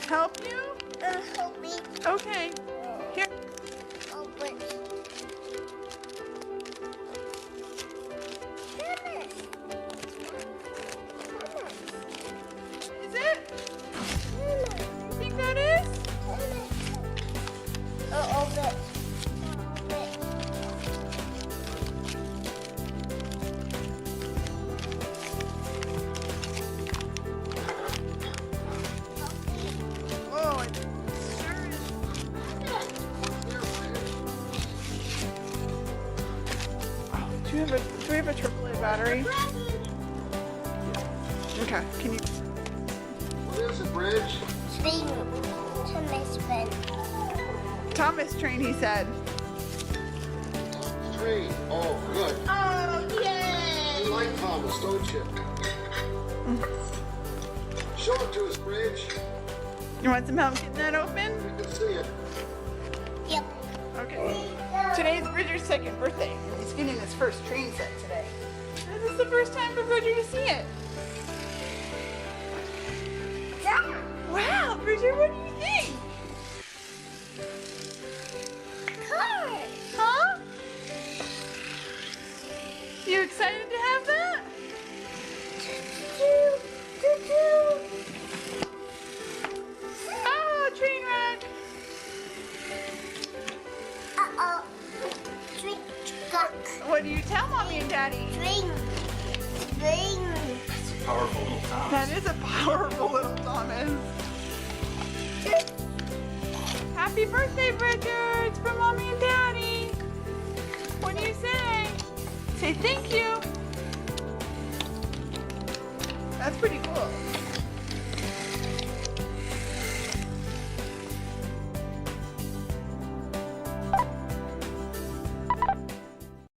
Help you? Help me. Okay. Here. Open. Thomas. Is it? You think that is? Open. Oh, it sure is. Oh, do we have a AAA battery? Okay. Can you? What is it, Bridge? Train to Miss Ben. Thomas train, he said. Train. Oh, good. Oh, yay! You like Thomas, don't you? Show it to us, Bridge. You want some help getting that open? We can see it. Yep. Okay. Today's Bridger's second birthday. He's getting his first train set today. This is the first time for Bridger to see it. Wow, Bridger, what do you think? Car. Huh? You excited to have that? Choo, choo, choo. Oh, train wreck. Uh-oh. Train stuck. What do you tell Mommy and Daddy? Train. Train. Powerful little Thomas. That is a powerful little Thomas. Happy birthday, Bridger. It's from Mommy and Daddy. What do you say? Say thank you. That's pretty cool.